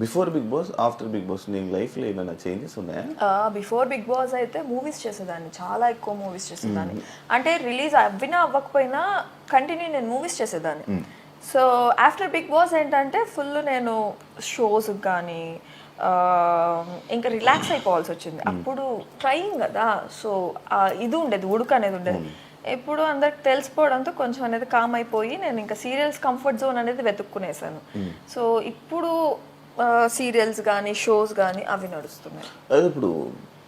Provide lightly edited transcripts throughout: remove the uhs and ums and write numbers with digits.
Before big boss after big boss నీ లైఫ్లో ఏమైనా చేంజెస్ ఉన్నాయా? బిఫోర్ బిగ్ బాస్ అయితే మూవీస్ చేసేదాన్ని, చాలా ఎక్కువ మూవీస్ చేసేదాన్ని. అంటే రిలీజ్ అవ్వినా అవ్వకపోయినా కంటిన్యూ నేను మూవీస్ చేసేదాన్ని. సో ఆఫ్టర్ బిగ్ బాస్ ఏంటంటే ఫుల్ నేను షోస్ కానీ ఇంకా రిలాక్స్ అయిపోవాల్సి వచ్చింది. అప్పుడు ట్రైయింగ్ కదా, సో ఇది ఉండేది, ఉడుకు అనేది ఉండేది. ఇప్పుడు అందరికి తెలిసిపోవడంతో కొంచెం అనేది కామ్ అయిపోయి నేను ఇంకా సీరియల్స్ కంఫర్ట్ జోన్ అనేది వెతుక్కునేసాను. సో ఇప్పుడు సీరియల్స్ కానీ షోస్ కానీ అవి నడుస్తున్నాయి. అదే ఇప్పుడు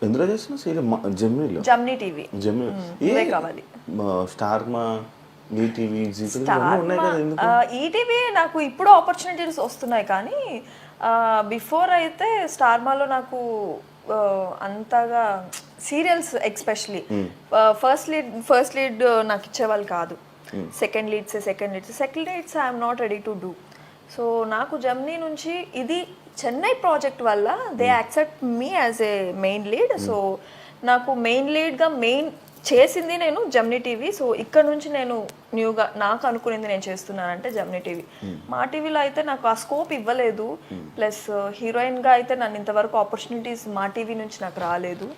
ఎందులో చేస్తున్నా సీరియల్ జెమినీలో, జమ్నీ టీవీ, జెమినీ కావాలి స్టార్ మా ఈటీవీ ఉన్నాయి కదా, ఎందుకు ఈటీవీ నాకు ఇప్పుడు ఆపర్చునిటీస్ వస్తున్నాయి. కానీ బిఫోర్ అయితే స్టార్మాలో నాకు అంతగా సీరియల్స్ ఎక్స్పెషలీ ఫస్ట్ లీడ్ నాకు ఇచ్చేవాళ్ళు కాదు. Second leads I'm not ready to do. So నాకు జమ్నీ నుంచి ఇది చెన్నై ప్రాజెక్ట్ వల్ల they accept me as a main lead. So నాకు మెయిన్ లీడ్గా చేసింది నేను జమ్నీ టీవీ. సో ఇక్కడ నుంచి నేను న్యూగా నాకు అనుకునేది నేను చేస్తున్నానంటే జమ్నీ టీవీ. మా టీవీలో అయితే నాకు ఆ స్కోప్ ఇవ్వలేదు. ప్లస్ హీరోయిన్గా అయితే నన్ను ఇంతవరకు ఆపర్చునిటీస్ మా టీవీ నుంచి నాకు రాలేదు.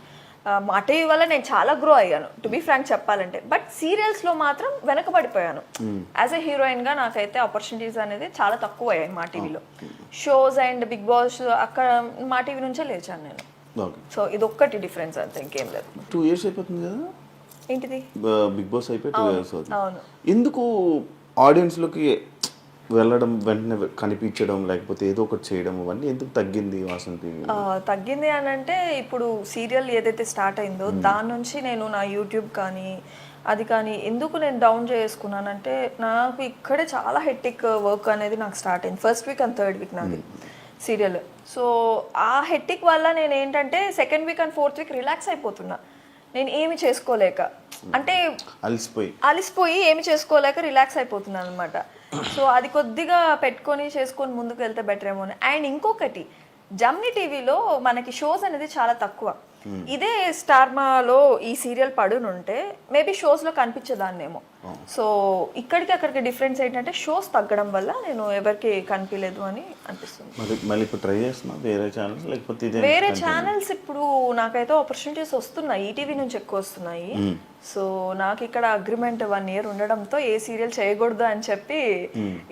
మా టీవీ వల్ల నేను చాలా గ్రో అయ్యాను, టు బీ ఫ్రాంక్ చెప్పాలంటే. బట్ సీరియల్స్లో మాత్రం వెనకబడిపోయాను. యాజ్ ఎ హీరోయిన్గా నాకైతే ఆపర్చునిటీస్ అనేది చాలా తక్కువ అయ్యాయి మా టీవీలో. షోస్ అండ్ బిగ్ బాస్ అక్కడ మా టీవీ నుంచే లేచాను నేను. సో ఇది ఒక్కటి డిఫరెన్స్ అంతే, ఇంకేం లేదు. 2 years అయిపోతుంది కదా ఏంటిది, బిగ్ బాస్ అయిపోయి 2 years అవుతుంది. అవును. ఎందుకు ఆడియన్స్లోకి వెళ్ళడం, వెంటనే కనిపించడం, లేకపోతే ఏదో ఒకటి చేయడం, అవన్నీ ఎందుకు తగ్గింది వాసంతి? తగ్గింది అని అంటే ఇప్పుడు సీరియల్ ఏదైతే స్టార్ట్ అయిందో దాని నుంచి నేను నా యూట్యూబ్ కానీ అది కానీ ఎందుకు నేను డౌన్ చేసుకున్నానంటే నాకు ఇక్కడే చాలా హెక్టిక్ వర్క్ అనేది నాకు స్టార్ట్ అయింది. First week and third week నాది సీరియల్. సో ఆ హెక్టిక్ వల్ల నేను ఏంటంటే second week and fourth week relax అయిపోతున్నా. నేను ఏమి చేసుకోలేక, అంటే అలిసిపోయి ఏమి చేసుకోలేక రిలాక్స్ అయిపోతున్నాను అనమాట. సో అది కొద్దిగా చేసుకొని ముందుకు వెళ్తే బెటర్ ఏమో. అండ్ ఇంకొకటి, జమ్నీ టీవీలో మనకి షోస్ అనేది చాలా తక్కువ. ఇదే స్టార్మాలో ఈ సీరియల్ పడునుంటే మేబీ షోస్లో కనిపించేదాన్నేమో. సో ఇక్కడికి అక్కడికి డిఫరెన్స్ ఏంటంటే షోస్ తగ్గడం వల్ల నేను ఎవరికి కనిపించలేదు అని అనిపిస్తుంది. వేరే ఛానల్స్ ఇప్పుడు నాకైతే ఆపర్చునిటీస్ వస్తున్నాయి, ఈటీవీ నుంచి ఎక్కువ వస్తున్నాయి. సో నాకు ఇక్కడ అగ్రిమెంట్ 1 year ఉండడంతో ఏ సీరియల్ చేయకూడదు అని చెప్పి,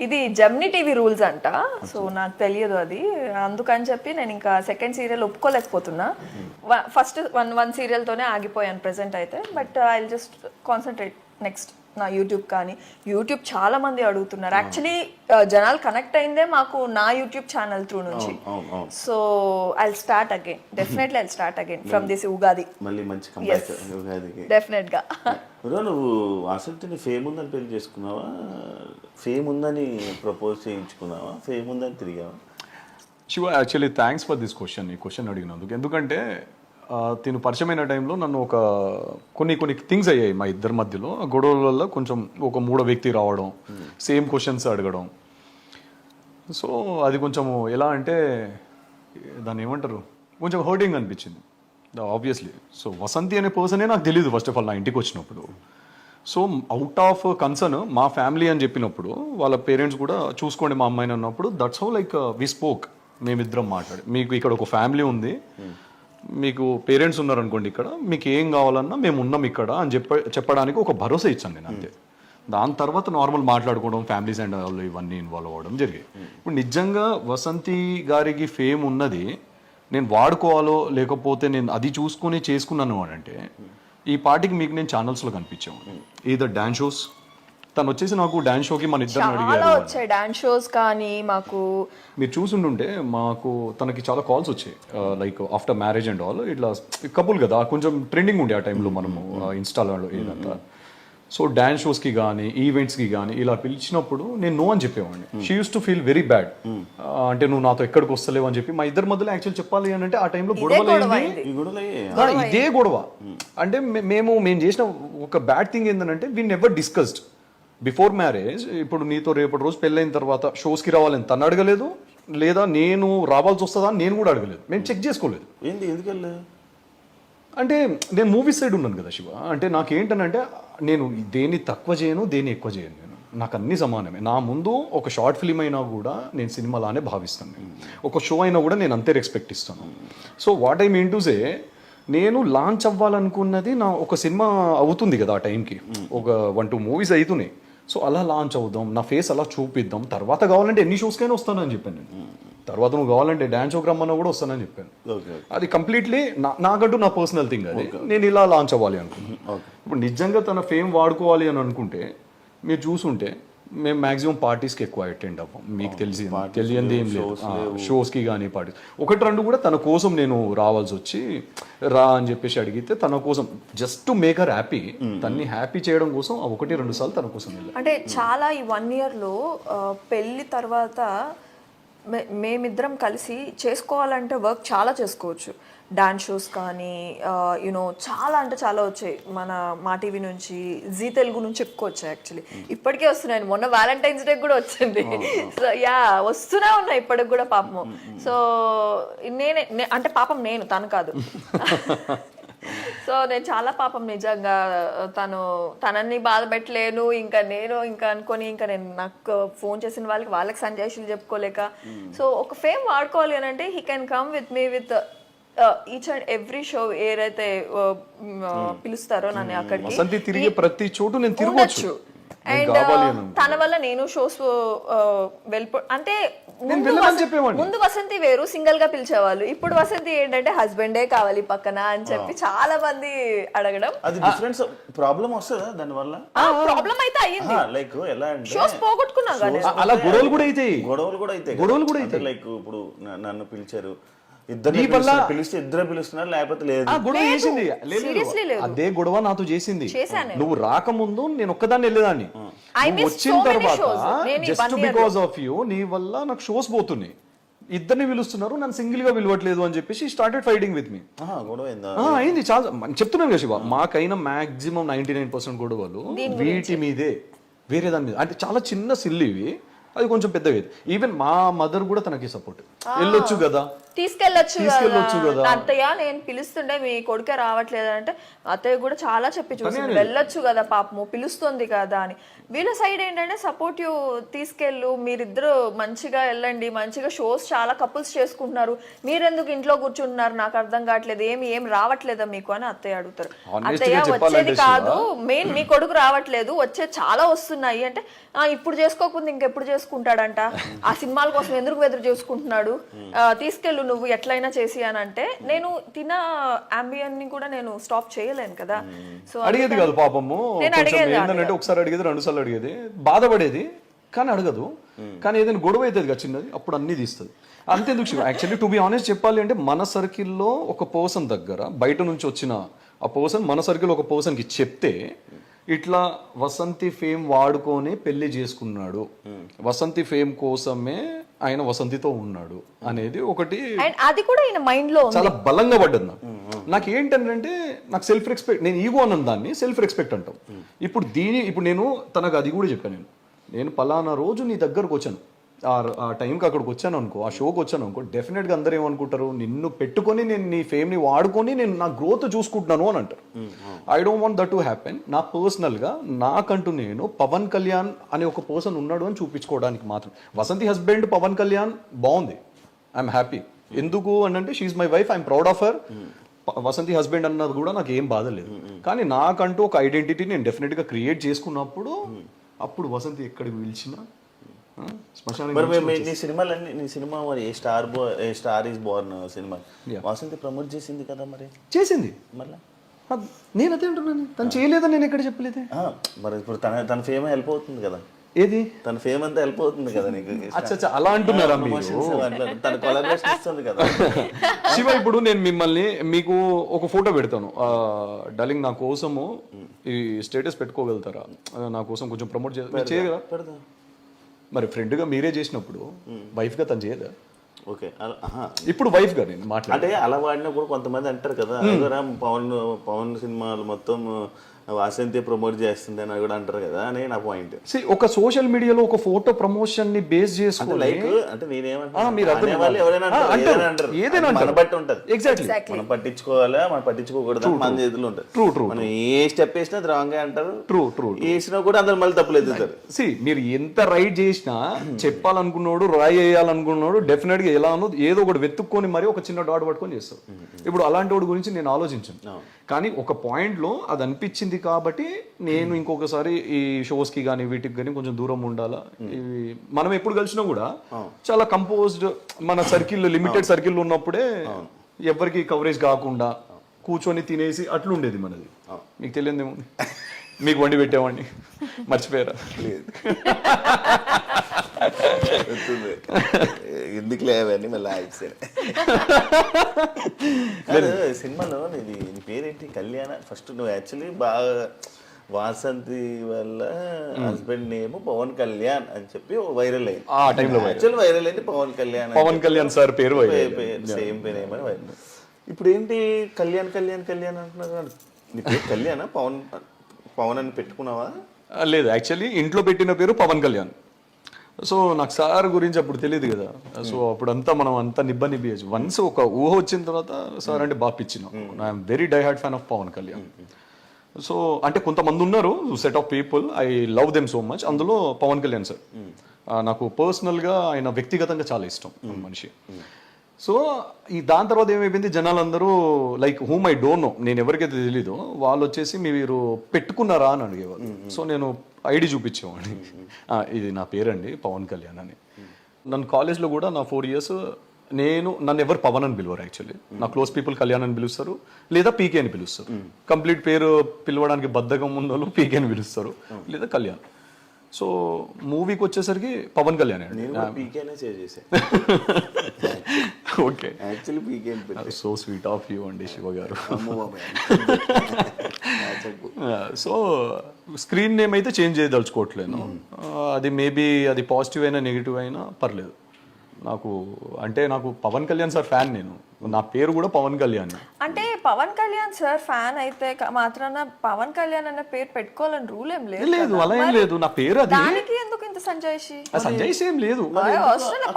ఇది జమ్నీ టీవీ రూల్స్ అంట. సో నాకు తెలియదు అది, అందుకని చెప్పి నేను ఇంకా సెకండ్ సీరియల్ ఒప్పుకోలేకపోతున్నా. ఫస్ట్ వన్ సీరియల్తోనే ఆగిపోయాను ప్రెసెంట్ అయితే. But I will just concentrate next నా యూట్యూబ్. కానీ యూట్యూబ్ చాలా మంది అడుగుతున్నారు. యాక్చువల్లీ జనాలు కనెక్ట్ అయిందే మాకు నా యూట్యూబ్ ఛానల్ త్రూ నుంచి. So I start again, definitely I start again from this Ugadi. Definite గా. నువ్వు అసలు ఫేమ్ ఉందని పెళ్లి చేసుకున్నావా, ఫేమ్ ఉందని ప్రపోజ్ చేయించుకున్నావా, ఫేమ్ ఉందని తిరిగావా? Shiva, actually thanks for this question. ఈ క్వశ్చన్ అడిగినందుకు. ఎందుకంటే తిను పరిచయమైన టైంలో నన్ను కొన్ని థింగ్స్ అయ్యాయి మా ఇద్దరి మధ్యలో. గొడవల వల్ల కొంచెం ఒక మూడో వ్యక్తి రావడం, సేమ్ క్వశ్చన్స్ అడగడం. సో అది కొంచెం ఎలా అంటే దాన్ని ఏమంటారు, కొంచెం హర్టింగ్ అనిపించింది ఆబ్వియస్లీ. సో వసంతి అనే పర్సనే నాకు తెలియదు ఫస్ట్ ఆఫ్ ఆల్ నా ఇంటికి వచ్చినప్పుడు. సో అవుట్ ఆఫ్ కన్సర్న్ మా ఫ్యామిలీ అని చెప్పినప్పుడు వాళ్ళ పేరెంట్స్ కూడా చూసుకోండి మా అమ్మాయిని అన్నప్పుడు, that's how like we spoke. మేమిద్దరం మాట్లాడి, మీకు ఇక్కడ ఒక ఫ్యామిలీ ఉంది, మీకు పేరెంట్స్ ఉన్నారనుకోండి, ఇక్కడ మీకు ఏం కావాలన్నా మేము ఉన్నాం ఇక్కడ అని చెప్పడానికి ఒక భరోసా ఇచ్చాను నేను అంతే. దాని తర్వాత నార్మల్ మాట్లాడుకోవడం, ఫ్యామిలీస్ అండ్ వాళ్ళు ఇవన్నీ ఇన్వాల్వ్ అవ్వడం జరిగాయి. ఇప్పుడు నిజంగా వసంతి గారికి ఫేమ్ ఉన్నది నేను వాడుకోవాలో లేకపోతే నేను అది చూసుకొని చేసుకున్నాను అని అంటే, ఈ పార్టీకి మీకు నేను ఛానల్స్లో కనిపించాము. ఏదో డాన్స్ షోస్, తను వచ్చేసి నాకు డాన్స్ షోకి మన ఇద్దరు అడిగారు డాన్స్ షోస్ కానీ మాకు మీరు చూసుంటుంటే మాకు తనకి చాలా కాల్స్ వచ్చాయి, like after marriage and all. ఇట్లా కపుల్ కదా, కొంచెం ట్రెండింగ్ ఉండే ఆ టైంలో మనము ఇన్స్టాలో ఏదంతా. సో డాన్స్ షోస్కి కానీ ఈవెంట్స్కి కానీ ఇలా పిలిచినప్పుడు నేను నో అని చెప్పేవాడిని. She use to feel very bad. అంటే నువ్వు నాతో ఎక్కడికి వస్తలేవు అని చెప్పి. మా ఇద్దరి మధ్యలో యాక్చువల్ చెప్పాలి అని అంటే ఆ టైంలో ఇదే గొడవ. అంటే మేము చేసిన ఒక బ్యాడ్ థింగ్ ఏంటంటే we never discussed before marriage. ఇప్పుడు నీతో రేపటి రోజు పెళ్ళైన తర్వాత షోస్కి రావాలని తను అడగలేదు, లేదా నేను రావాల్సి వస్తుందా అని నేను కూడా అడగలేదు. మేము చెక్ చేసుకోలేదు. అంటే నేను మూవీ సైడ్ ఉన్నాను కదా శివ. అంటే నాకేంటనంటే నేను దేన్ని తక్కువ చేయను, దేన్ని ఎక్కువ చేయను. నేను నాకు అన్ని సమానమే. నా ముందు ఒక షార్ట్ ఫిల్మ్ అయినా కూడా నేను సినిమాలానే భావిస్తాను. నేను ఒక షో అయినా కూడా నేను అంతే రెస్పెక్ట్ ఇస్తాను. So what I mean to say, నేను లాంచ్ అవ్వాలనుకున్నది నా ఒక సినిమా అవుతుంది కదా ఆ టైంకి, ఒక 1-2 మూవీస్ అవుతున్నాయి. సో అలా లాంచ్ అవుదాం, నా ఫేస్ అలా చూపిద్దాం, తర్వాత కావాలంటే ఎన్ని షోస్కైనా వస్తానని చెప్పాను నేను. తర్వాత నువ్వు కావాలంటే డ్యాన్స్ షోకి రమ్మన్నా కూడా వస్తానని చెప్పాను. అది కంప్లీట్లీ నాకంటూ నా పర్సనల్ థింగ్. అది నేను ఇలా లాంచ్ అవ్వాలి అనుకున్నాను. ఇప్పుడు నిజంగా తన ఫేమ్ వాడుకోవాలి అని అనుకుంటే మీరు చూసుంటే మేము మ్యాక్సిమం పార్టీస్కి ఎక్కువ అటెండ్ అవ్వం. మీకు తెలియంది ఏం లేదు, షోస్కి కానీ పార్టీస్ 1-2 కూడా తన కోసం నేను రావాల్సి వచ్చి రా అని చెప్పేసి అడిగితే తన కోసం just to make her happy, తన్ని హ్యాపీ చేయడం కోసం 1-2 సార్లు తన కోసం వెళ్ళాను. అంటే చాలా ఈ 1 ఇయర్లో పెళ్ళి తర్వాత మేమిద్దరం కలిసి చేసుకోవాలంటే వర్క్ చాలా చేసుకోవచ్చు. డాన్స్ షోస్ కానీ యూనో చాలా అంటే చాలా వచ్చాయి. మన మా టీవీ నుంచి, జీ తెలుగు నుంచి ఎక్కువ వచ్చాయి. యాక్చువల్లీ ఇప్పటికే వస్తున్నాయి. మొన్న వ్యాలంటైన్స్ డే కూడా వచ్చింది. సో యా, వస్తూనే ఉన్నాయి ఇప్పటికి కూడా పాపము. సో అంటే పాపం నేను, తను కాదు. సో నేను చాలా పాపం నిజంగా తనని బాధ పెట్టలేను ఇంకా అనుకొని నేను నాకు ఫోన్ చేసిన వాళ్ళకి సంజాయిషులు చెప్పుకోలేక. సో ఒక ఫేమ్ వాడుకోవాలి అని అంటే he can come with me with each and every show ఏదైతే పిలుస్తారో నన్ను అక్కడికి తిరిగే ప్రతి చోటు నేను తిరగొచ్చు. అండ్ తన వల్ల నేను షోస్ అంటే ముందు వసంతి వేరు సింగిల్ గా పిలిచేవాళ్ళు. ఇప్పుడు వసంతి ఏంటంటే హస్బెండే కావాలి పక్కన అని చెప్పి చాలా మంది అడగడం. అది డిఫరెన్స్ ప్రాబ్లం వస్తుందా దాని వల్ల? ప్రాబ్లం అయితే అయ్యింది. లైక్ ఎలా అంటే షోస్ పోగొట్టుకున్నా కానీ అలా గొడవలు కూడా అయితే లైక్ ఇప్పుడు నన్ను పిలిచారు, ఇద్దరు పిలిస్తే ఇద్దరు పిలుస్తున్నారు, లేకపోతే లేదు. గొడవ చేసింది అదే గొడవ నాతో చేసింది. నువ్వు రాకముందు నేను ఒక్కదాన్ని వెళ్ళేదాన్ని. వచ్చిన తర్వాత జస్ట్ బికాస్ ఆఫ్ యూ, నీ వల్ల నాకు షోస్ పోతున్నాయి, ఇద్దరిని పిలుస్తున్నారు, నన్ను సింగిల్ గా పిలవట్లేదు అని చెప్పేసి స్టార్టెడ్ ఫైటింగ్ విత్ మీ. అయింది చాలా. చెప్తున్నాను కదా శివ, మాకైనా మాక్సిమం 99% గొడవలు వీటి మీదే, వేరే దాని మీద. అంటే చాలా చిన్న సిల్లివి, అది కొంచెం పెద్దవి. ఈవెన్ మా మదర్ కూడా తనకి సపోర్ట్, వెళ్ళొచ్చు కదా, తీసుకెళ్ళొచ్చు కదా. అత్తయ్య నేను పిలుస్తుండే మీ కొడుకే రావట్లేదు అంటే అత్తయ్య కూడా చాలా చెప్పి చూసింది, వెళ్ళొచ్చు కదా పాపము, పిలుస్తుంది కదా అని. వీళ్ళ సైడ్ ఏంటంటే సపోర్టివ్, తీసుకెళ్ళు, మీరిద్దరు మంచిగా వెళ్ళండి, మంచిగా షోస్ చాలా కపుల్స్ చేసుకుంటున్నారు, మీరెందుకు ఇంట్లో కూర్చుంటున్నారు, నాకు అర్థం కావట్లేదు, ఏం రావట్లేదా మీకు అని అత్తయ్య అడుగుతారు. అత్తయ్య వచ్చేది కాదు మెయిన్, మీ కొడుకు రావట్లేదు, వచ్చే చాలా వస్తున్నాయి అంటే ఇప్పుడు చేసుకోకుండా ఇంకెప్పుడు చేసుకుంటాడంట, ఆ సినిమాల కోసం ఎందుకు ఎదురు చేసుకుంటున్నాడు, తీసుకెళ్ళు నువ్వు ఎట్లయినా చేసి అని అంటే నేను తిన అంబియన్ ని కూడా నేను స్టాప్ చేయలేను కదా. సో అడిగేది కాదు పాపము. ఏంటంటే ఒకసారి అడిగేది, 2 సార్లు అడిగేది, బాధపడేది కానీ అడగదు. కానీ ఏదైనా గొడవ అవుతుంది కదా చిన్నది, అప్పుడు అన్ని తీస్తుంది. అంతేందుకు Shiva, actually to be honest చెప్పాలి అంటే మన సర్కిల్లో ఒక పర్సన్ దగ్గర బయట నుంచి వచ్చిన ఆ పర్సన్ మన సర్కిల్ ఒక పర్సన్కి చెప్తే ఇట్లా వసంతి ఫేమ్ వాడుకొని పెళ్లి చేసుకున్నాడు, వసంతి ఫేమ్ కోసమే ఆయన వసంతితో ఉన్నాడు అనేది ఒకటి, అది కూడా ఆయన మైండ్ లో చాలా బలంగా పడ్డది నాకు. ఏంటంటే నాకు సెల్ఫ్ రెస్పెక్ట్, నేను ఈగో అన్న దాన్ని సెల్ఫ్ రెస్పెక్ట్ అంటాం. ఇప్పుడు నేను తనకు అది కూడా చెప్పాను, నేను పలానా రోజు నీ దగ్గరకు వచ్చాను, ఆ టైంకి అక్కడికి వచ్చాను అనుకో, ఆ షోకి వచ్చాను అనుకో, డెఫినెట్గా అందరూ ఏమనుకుంటారు, నిన్ను పెట్టుకొని నేను నీ ఫేమ్ని వాడుకొని నేను నా గ్రోత్ చూసుకుంటున్నాను అని అంటారు. I don't want that to happen. నా పర్సనల్గా నాకంటూ నేను పవన్ కళ్యాణ్ అనే ఒక పర్సన్ ఉన్నాడు అని చూపించుకోవడానికి మాత్రం. వసంతి హస్బెండ్ పవన్ కళ్యాణ్ బాగుంది, ఐఎమ్ హ్యాపీ. ఎందుకు అని అంటే she's my wife, I'm proud of her. Vasanthi husband అన్నది కూడా నాకు ఏం బాధ లేదు. కానీ నాకంటూ ఒక ఐడెంటిటీ నేను డెఫినెట్గా క్రియేట్ చేసుకున్నప్పుడు అప్పుడు వసంతి ఎక్కడికి పిలిచినా నీ సినిమాలన్నీ, నీ సినిమా మరి ఏ స్టార్ ఈస్ బోర్న్ సినిమా వసంతి ప్రమోట్ చేసింది కదా, మరి చేసింది మళ్ళీ. నేను అదే అంటున్నాను, తను చేయలేదని నేను ఎక్కడ చెప్పలేదు. మరి ఇప్పుడు తన ఫేమ్ హెల్ప్ అవుతుంది కదా, ఏది తన ఫేమ్ అంతా హెల్ప్ అవుతుంది కదా నీకు. అచ్చా అలా అంటున్నారా తన కొలాబరేషన్ ఇస్తుంది కదా. శివ, ఇప్పుడు నేను మిమ్మల్ని మీకు ఒక ఫోటో పెడతాను, డార్లింగ్ నా కోసము ఈ స్టేటస్ పెట్టుకోగలుగుతారా, నా కోసం కొంచెం ప్రమోట్ చేయగలరా? పెడతా. మరి ఫ్రెండ్గా మీరే చేసినప్పుడు వైఫ్గా తను చేయదా? ఓకే, ఇప్పుడు వైఫ్గా నేను మాట్లాడే అంటే అలా వాడినా కూడా కొంతమంది అంటారు కదా, పవన్ సినిమాలు మొత్తం వాసంతి ప్రమోట్ చేస్తుంది అని కూడా అంటారు కదా అని నా పాయింట్. ఒక సోషల్ మీడియాలో ఒక ఫోటో ప్రమోషన్ ని బేస్ చేసుకుని లైక్ అంటే నేనేమంటా మీరు అర్థం వాళ్ళు ఎవరైనా అంటారు, ఏదైనా మన బట్టి ఉంటది. ఎగ్జాక్ట్లీ మనం పట్టించుకోవాలా మనం పట్టించుకోకూడదు మన చేతిలో ఉంటుంది. ట్రూ మనం ఏ స్టెప్ వేసినా అది రాంగ్ అంటారు, ట్రూ వేసినా కూడా అందరు మళ్ళీ తప్పులు ఎదుగుతారు. మీరు ఎంత రైట్ చేసినా చెప్పాలనుకున్నాడు రాయి వేయాలనుకున్నాడు డెఫినెట్ గా ఎలా ఉన్నదో ఏదో ఒకటి వెతుక్కొని మరి ఒక చిన్న డాట్ పట్టుకొని చేస్తావు. ఇప్పుడు అలాంటి వాడి గురించి నేను ఆలోచించాను, కానీ ఒక పాయింట్ లో అది అనిపించింది కాబట్టి నేను ఇంకొకసారి ఈ షోస్ కి కానీ వీటికి కానీ కొంచెం దూరం ఉండాలా. ఇవి మనం ఎప్పుడు కలిసినా కూడా చాలా కంపోజ్డ్ మన సర్కిల్ లిమిటెడ్ సర్కిల్ ఉన్నప్పుడే ఎవరికి కవరేజ్ కాకుండా కూర్చొని తినేసి అట్లుండేది మనది. మీకు తెలియదేమో, మీకు వండి పెట్టేవాడిని మర్చిపోయారా? ఎందుకు లేవని మళ్ళీ సినిమాలో నీ పేరేంటి? కళ్యాణ. ఫస్ట్ నువ్వు యాక్చువల్లీ బాగా వాసంతి వల్ల హస్బెండ్ నేమ్ పవన్ కళ్యాణ్ అని చెప్పి వైరల్ అయింది. ఆ టైంలో యాక్చువల్ వైరల్ అయింది పవన్ కళ్యాణ్ సార్ పేరు సేమ్ పేరు ఏమని వైరల్. ఇప్పుడు ఏంటి కళ్యాణ్ కళ్యాణ్ కళ్యాణ్ అంటున్నారు? నీ పేరు కళ్యాణ్ పవన్ అని పెట్టుకున్నావా? లేదు, యాక్చువల్లీ ఇంట్లో పెట్టిన పేరు పవన్ కళ్యాణ్. సో నాకు సార్ గురించి అప్పుడు తెలియదు కదా, సో అప్పుడంతా మనం అంతా నిబ్బనిబ్బేయచ్చు. వన్స్ ఒక ఊహ వచ్చిన తర్వాత సార్ అంటే బాగా పిచ్చినాం. I'm very die hard fan of Pawan Kalyan. So అంటే కొంతమంది ఉన్నారు set of people, I love them so much. అందులో పవన్ కళ్యాణ్ సార్ నాకు పర్సనల్గా ఆయన వ్యక్తిగతంగా చాలా ఇష్టం మనిషి. సో దాని తర్వాత ఏమైపోయింది, జనాలందరూ like whom I don't know, నేను ఎవరికైతే తెలీదో వాళ్ళు వచ్చేసి మీరు పెట్టుకున్నారా అని అడిగేవాళ్ళు. సో నేను ఐడి చూపించేవాడిని, ఇది నా పేరండి పవన్ కళ్యాణ్ అని. నన్ను కాలేజ్లో కూడా నా 4 years నన్ను ఎవరు పవన్ అని పిలవరు. యాక్చువల్లీ నా క్లోజ్ పీపుల్ కళ్యాణ్ అని పిలుస్తారు, లేదా పీకే అని పిలుస్తారు. కంప్లీట్ పేరు పిలవడానికి బద్ధకం ఉన్న పీకే అని పిలుస్తారు, లేదా కళ్యాణ్. సో మూవీకి వచ్చేసరికి పవన్ కళ్యాణ్ అండి. Okay, so sweet of you అండి శివ గారు. సో స్క్రీన్ నేమ్ అయితే చేంజ్ చేయదలుచుకోవట్లేను. అది మేబీ అది పాజిటివ్ అయినా నెగిటివ్ అయినా పర్లేదు నాకు. అంటే నాకు పవన్ కళ్యాణ్ సార్ ఫ్యాన్, నేను నా పేరు కూడా పవన్ కళ్యాణ్. అంటే పవన్ కళ్యాణ్ సార్ ఫ్యాన్ అయితే మాత్రాన పవన్ కళ్యాణ్ అన్న పేరు పెట్టుకోవాలని రూల్ ఏం లేదు. లేదు, అలా ఏం లేదు, నా పేరు అది. దానికి ఎందుకు ఇంత సంజయ్ ఏం లేదు.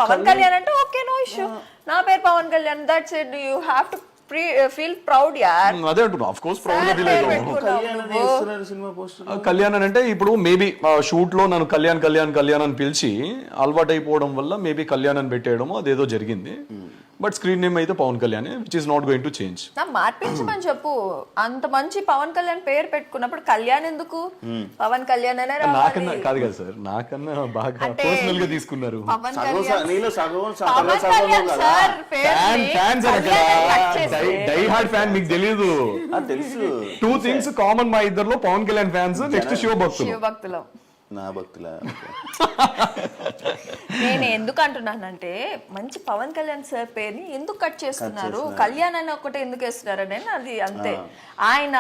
పవన్ కళ్యాణ్ అంటే ఓకే, నో ఇష్యూ. నా పేరు Pawan Kalyan, that's it. You have to feel proud యార్. అదే అంటున్నా, ఆఫ్ కోర్స్ ప్రౌడ్ గా ఫీల్ అవుతాను. కళ్యాణ్ అంటే ఇప్పుడు మేబీ షూట్ లో నన్ను కళ్యాణ్ కళ్యాణ్ కళ్యాణ్ అని పిలిచి అలవాటు అయిపోవడం వల్ల మేబీ కళ్యాణ్ అని పెట్టేయడం అదేదో జరిగింది. బట్ స్క్రీన్ నేమ్ అయితే Pawan Kalyan, which is not going to change. మార్పించమని చెప్పు. అంత మంచి పవన్ కళ్యాణ్ పేరు పెట్టుకున్నప్పుడు కళ్యాణ్ ఎందుకు? పవన్ కళ్యాణ్ అనే నాకన్నా కాదు కదా సార్, నాకన్నా బాగా పర్సనల్ గా తీసుకున్నారు. డై హార్డ్ ఫ్యాన్, మీకు తెలీదు. తెలుసు. 2 things కామన్ మా ఇద్దరులో, పవన్ కళ్యాణ్ ఫ్యాన్స్, నెక్స్ట్ శివ భక్తులు. నా భక్తులా? నేను ఎందుకు అంటున్నానంటే మంచి పవన్ కళ్యాణ్ సార్ పేరుని ఎందుకు కట్ చేస్తున్నారు, కళ్యాణ్ అని ఒకటి ఎందుకు వేస్తున్నారు అని. అది అంతే.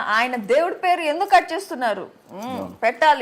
ఆయన దేవుడి పేరు ఎందుకు కట్ చేస్తున్నారు? పెట్టాలి.